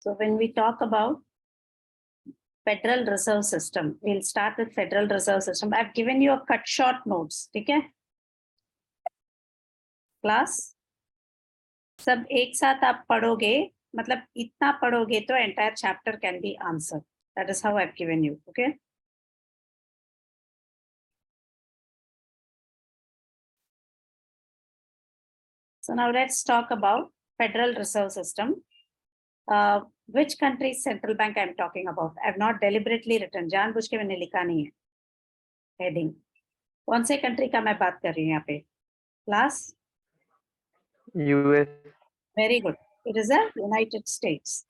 So when we talk about Federal Reserve System, we'll start with Federal Reserve System. I've given you a cut short notes, okay? Class, सब एक साथ आप पढ़ोगे, मतलब इतना पढ़ोगे तो entire chapter can be answered. That is how I've given you, okay? So now let's talk about Federal Reserve System. Which country's central bank I'm talking about? I have not deliberately written. जानबूझ के मैंने लिखा नहीं है. Heading. कौन से country का मैं बात कर रही हूँ यहाँ पे? Class? US. Very good. It is the United States.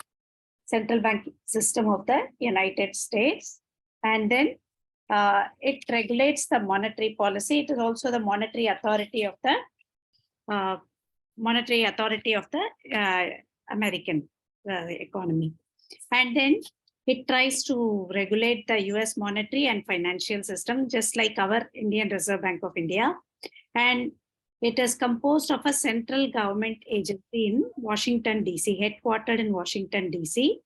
Central bank system of the United States. And then it regulates the monetary policy. It is also the monetary authority of the American economy. And then it tries to regulate the US monetary and financial system, just like our Indian Reserve Bank of India. And it is composed of a central government agency in Washington, D.C., headquartered in Washington, D.C.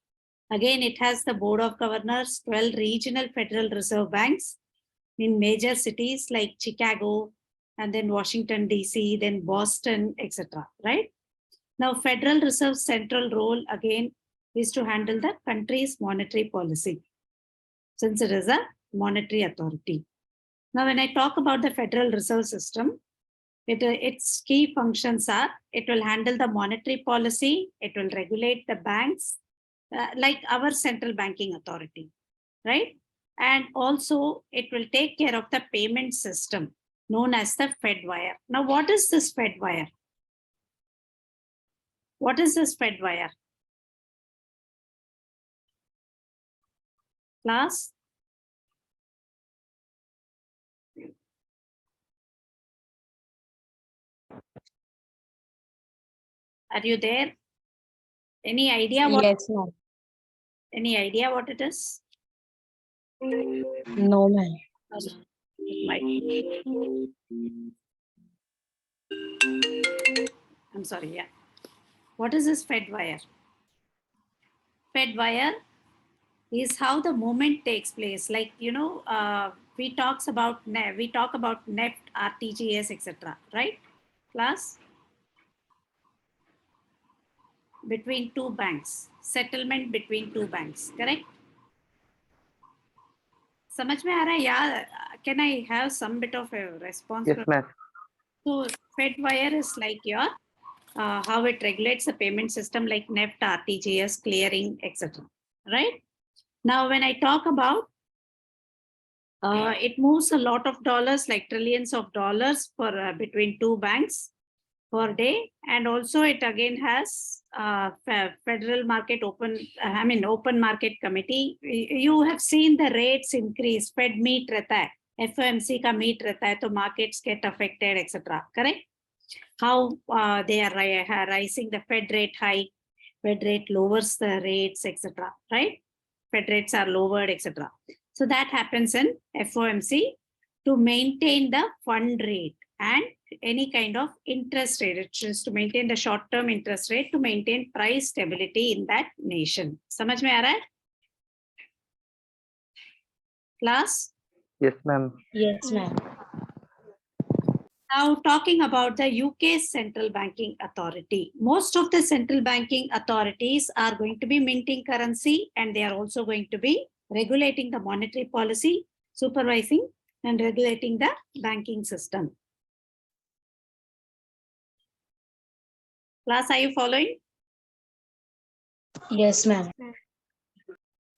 Again, it has the Board of Governors, 12 regional Federal Reserve Banks in major cities like Chicago, and then Washington, D.C., then Boston, etc. Right? Now, Federal Reserve's central role, again, is to handle the country's monetary policy, since it is a monetary authority. Now, when I talk about the Federal Reserve System, its key functions are, it will handle the monetary policy, it will regulate the banks, like our central banking authority, right? And also, it will take care of the payment system known as the Fed wire. Now, what is this Fed wire? What is this Fed wire? Class? Are you there? Any idea what? Yes, ma'am. Any idea what it is? No, ma'am. It might. I'm sorry, yeah. What is this Fed wire? Fed wire is how the movement takes place. Like, you know, we talk about NEFT, RTGS, etc. Right? Class? Between two banks. Settlement between two banks. Correct? समझ में आ रहा है? Yeah. Can I have some bit of a response? Yes, ma'am. So Fed wire is like your how it regulates the payment system like NEFT, RTGS, clearing, etc. Right? Now, when I talk about it moves a lot of dollars, like trillions of dollars for between two banks per day, and also it again has Federal Market Open Market Committee. You have seen the rates increase. Fed meet रहता है, FOMC का meet रहता है, तो markets get affected, etc. Correct? How they are rising the Fed rate hike, Fed rate lowers the rates, etc. Right? Fed rates are lowered, etc. So that happens in FOMC to maintain the fund rate and any kind of interest rate. It's just to maintain the short-term interest rate to maintain price stability in that nation. समझ में आ रहा है? Class? Yes, ma'am. Yes, ma'am. Now, talking about the UK's central banking authority, most of the central banking authorities are going to be minting currency, and they are also going to be regulating the monetary policy, supervising and regulating the banking system. Class, are you following? Yes, ma'am.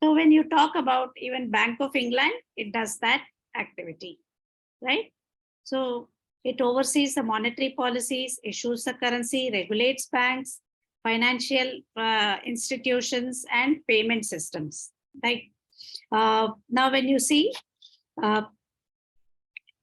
So when you talk about even Bank of England, it does that activity, right? So it oversees the monetary policies, issues the currency, regulates banks, financial institutions, and payment systems. Right? Now, when you see,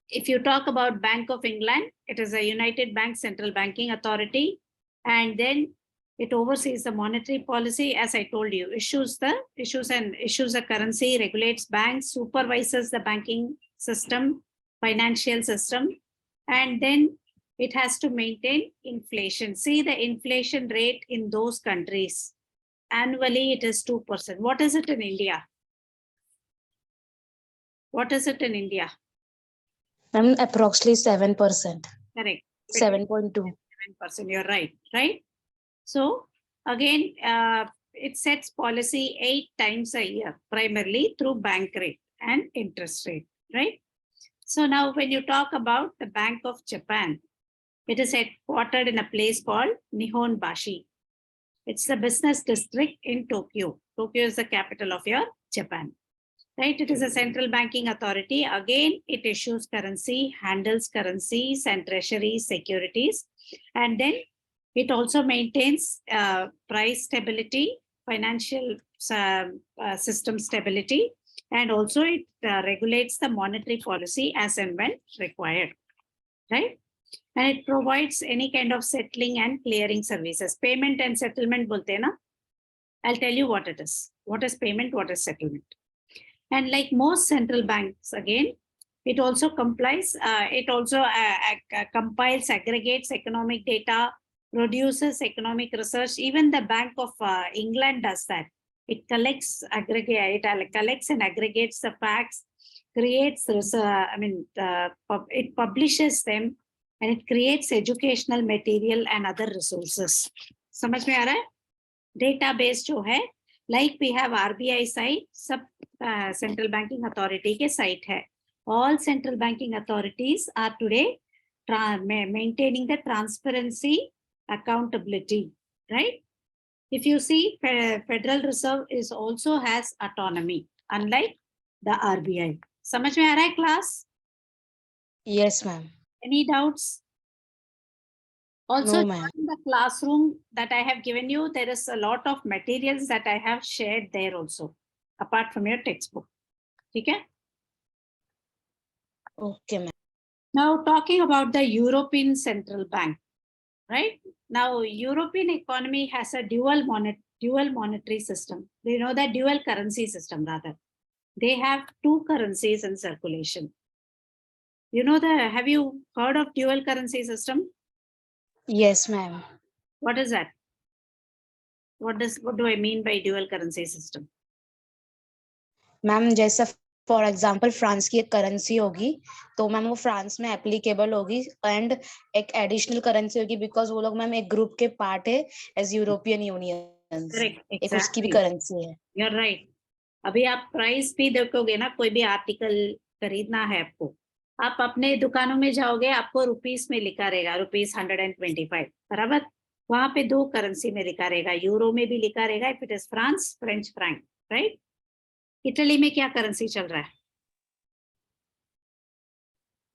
if you talk about Bank of England, it is a United Bank Central Banking Authority, and then it oversees the monetary policy, as I told you, issues the currency, regulates banks, supervises the banking system, financial system, and then it has to maintain inflation. See the inflation rate in those countries. annually it is 2%. What is it in India? What is it in India? Ma'am, approximately 7%. Correct. 7.2. 7%. You're right, right? So again, it sets policy 8 times a year, primarily through bank rate and interest rate, right? So now when you talk about the Bank of Japan, it is headquartered in a place called Nihonbashi. It's the business district in Tokyo. Tokyo is the capital of your Japan, right? It is a central banking authority. Again, it issues currency, handles currencies and treasury securities. And then it also maintains price stability, financial system stability, and also it regulates the monetary policy as and when required, right? And it provides any kind of settling and clearing services. Payment and settlement bolte na? I'll tell you what it is. What is payment? What is settlement? And like most central banks, again, it also complies. It also compiles, aggregates economic data, produces economic research. Even the Bank of England does that. It collects, collects and aggregates the facts, creates, it publishes them, and it creates educational material and other resources. समझ में आ रहा है? Database जो है, like we have RBI site, सब central banking authority के site है. All central banking authorities are today maintaining the transparency, accountability, right? If you see, Federal Reserve is also has autonomy, unlike the RBI. समझ में आ रहा है class? Yes, ma'am. Any doubts? Also, No, ma'am. in the classroom that I have given you, there is a lot of materials that I have shared there also, apart from your textbook. Okay? Okay, ma'am. Now, talking about the European Central Bank, right? Now, European economy has a dual monetary system. You know that dual currency system rather. They have 2 currencies in circulation. You know have you heard of dual currency system? Yes, ma'am. What is that? What do I mean by dual currency system? Ma'am जैसा for example France की एक currency होगी तो ma'am वो France में applicable होगी and एक additional currency होगी बिकॉज वो लोग मैम एक ग्रुप के पार्ट है एज यूरोपियन यूनियन एक उसकी भी करेंसी है. You're right. अभी आप प्राइस भी देखोगे ना, कोई भी आर्टिकल खरीदना है आपको, आप अपने दुकानों में जाओगे, आपको रुपीस में लिखा रहेगा, ₹125, बराबर. वहां पे 2 करेंसी में लिखा रहेगा, यूरो में भी लिखा रहेगा if it is France, French franc, right. Italy में क्या करेंसी चल रहा है?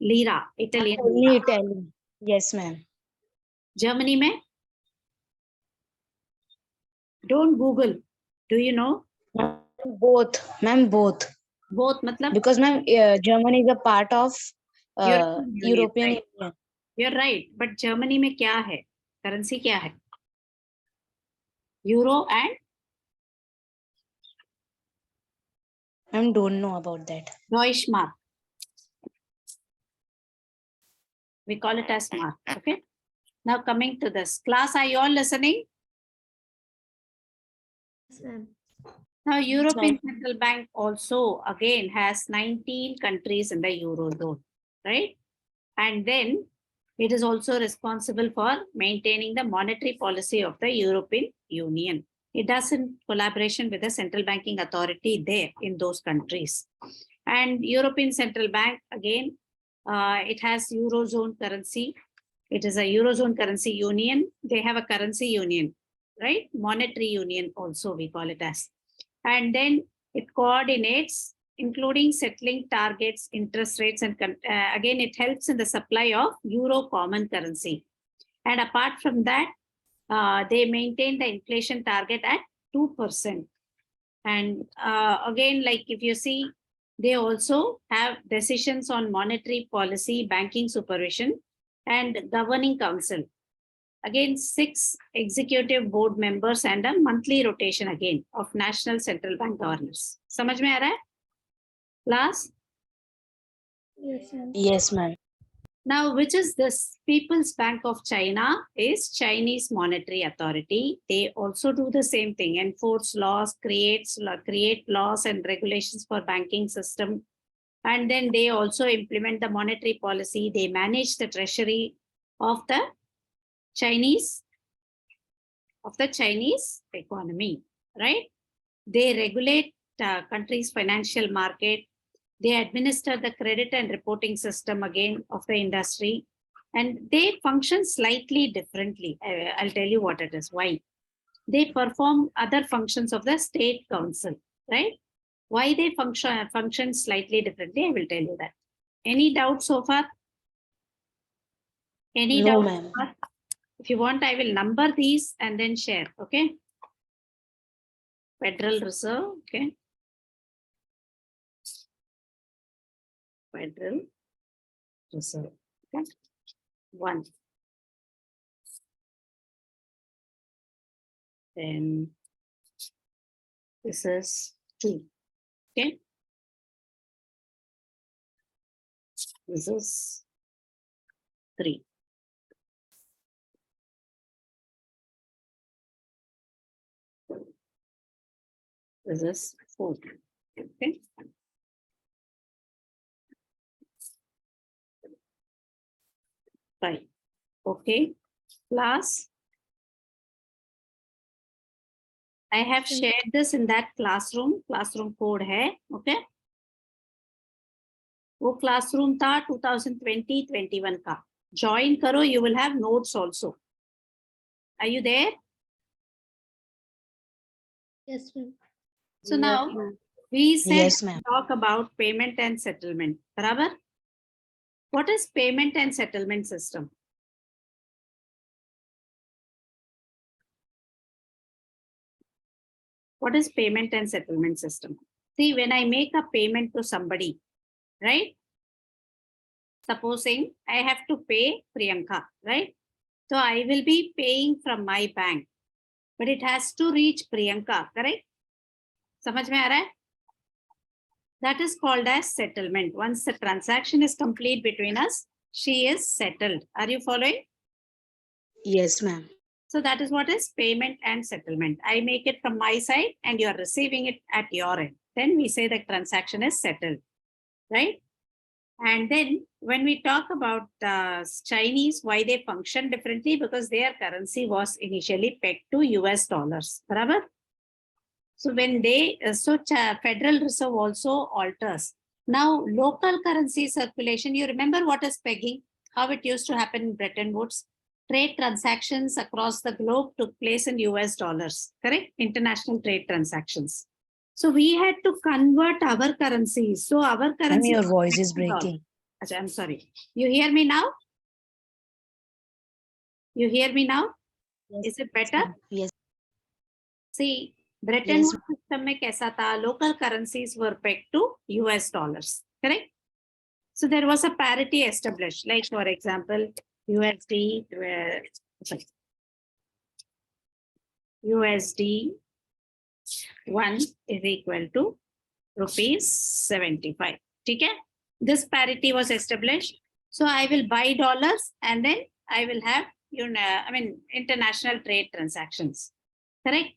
Lira, Italian. Yes ma'am. Germany में? Don't Google, do you know? Both ma'am, both मतलब because ma'am Germany is a part of European Union. You're right, but Germany में क्या है? करेंसी क्या है? Euro and I don't know about that. Deutschmark. We call it as mark. Okay. Now coming to this class, are you all listening? Yes, ma'am. Now European Central Bank also again has 19 countries in the Eurozone, right? And then it is also responsible for maintaining the monetary policy of the European Union. It does in collaboration with the central banking authority there in those countries. And European Central Bank, again, it has Eurozone currency. It is a Eurozone currency union. They have a currency union, right? Monetary union also we call it as. And then it coordinates, including settling targets, interest rates, and again, it helps in the supply of Euro common currency. And apart from that, they maintain the inflation target at 2%. And again, like if you see, they also have decisions on monetary policy, banking supervision, and governing council. Again, 6 executive board members and a monthly rotation again of national central bank governors. समझ में आ रहा है? Class? Yes, ma'am. Yes, ma'am. Now, which is this? People's Bank of China is Chinese Monetary Authority. They also do the same thing, enforce laws, create laws and regulations for banking system. And then they also implement the monetary policy. They manage the treasury of the Chinese economy, right? They regulate country's financial market. They administer the credit and reporting system again of the industry, and they function slightly differently. I'll tell you what it is, why. They perform other functions of the state council, right? Why they function slightly differently, I will tell you that. Any doubt so far? Any No, doubt? ma'am. If you want, I will number these and then share, okay? Federal Reserve, okay? Federal Reserve, okay? 1. Then this is 2, okay? This is 3. This is 4, okay? 5, okay? Class, I have shared this in that classroom code hai, okay? वो classroom था 2020-21 का. Join करो, you will have notes also. Are you there? Yes, ma'am. So now we said Yes, ma'am. talk about payment and settlement. बराबर? What is payment and settlement system? What is payment and settlement system? See, when I make a payment to somebody, right? Supposing I have to pay Priyanka, right? So I will be paying from my bank, but it has to reach Priyanka, correct? समझ में आ रहा है? That is called as settlement. Once the transaction is complete between us, she is settled. Are you following? Yes, ma'am. So that is what is payment and settlement. I make it from my side and you are receiving it at your end. Then we say the transaction is settled, right? And then when we talk about Chinese, why they function differently, because their currency was initially pegged to US dollars. Barabar? So when they, Federal Reserve also alters. Now, local currency circulation, you remember what is pegging? How it used to happen in Bretton Woods? Trade transactions across the globe took place in US dollars, correct? International trade transactions. So we had to convert our currencies. So our Ma'am, currency. your voice is breaking. I'm sorry. You hear me now? You hear me now? Yes, Is it better? ma'am. Yes. See, Bretton Yes. Woods system में कैसा था? Local currencies were pegged to US dollars, correct? So there was a parity established, like for example, USD 1 is equal to ₹75. Okay? This parity was established. So I will buy dollars and then I will have, international trade transactions. Correct?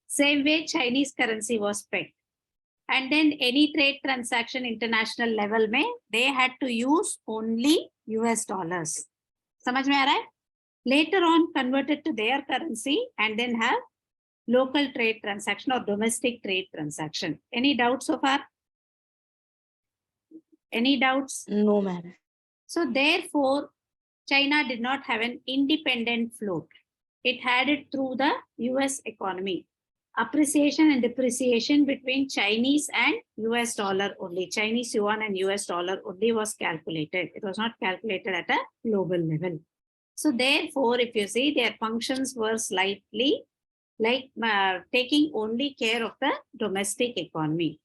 Same way Chinese currency was pegged. And then any trade transaction international level में, they had to use only US dollars. समझ में आ रहा है? Later on converted to their currency and then have local trade transaction or domestic trade transaction. Any doubts so far? Any doubts? No, ma'am. So therefore, China did not have an independent float. It had it through the US economy. Appreciation and depreciation between Chinese and US dollar only. Chinese yuan and US dollar only was calculated. It was not calculated at a global level. So therefore, if you see, their functions were slightly like taking only care of the domestic economy.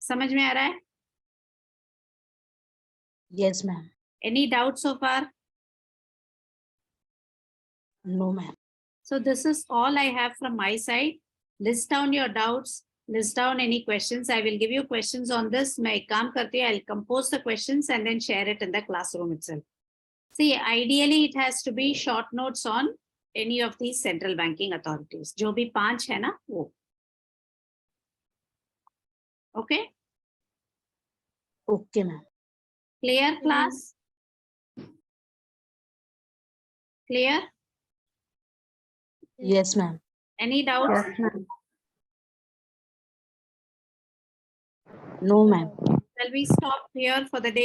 समझ में आ रहा है? Yes, ma'am. Any doubts so far? No, ma'am. So this is all I have from my side. List down your doubts. list down any questions. I will give you questions on this. मैं एक काम करती हूँ, I'll compose the questions and then share it in the classroom itself. See, ideally it has to be short notes on any of these central banking authorities. जो भी 5 है ना वो. Okay? Okay, ma'am. Clear class? Clear? Yes, ma'am. Any doubts? Yes, ma'am. No, ma'am. Shall we stop here for the day?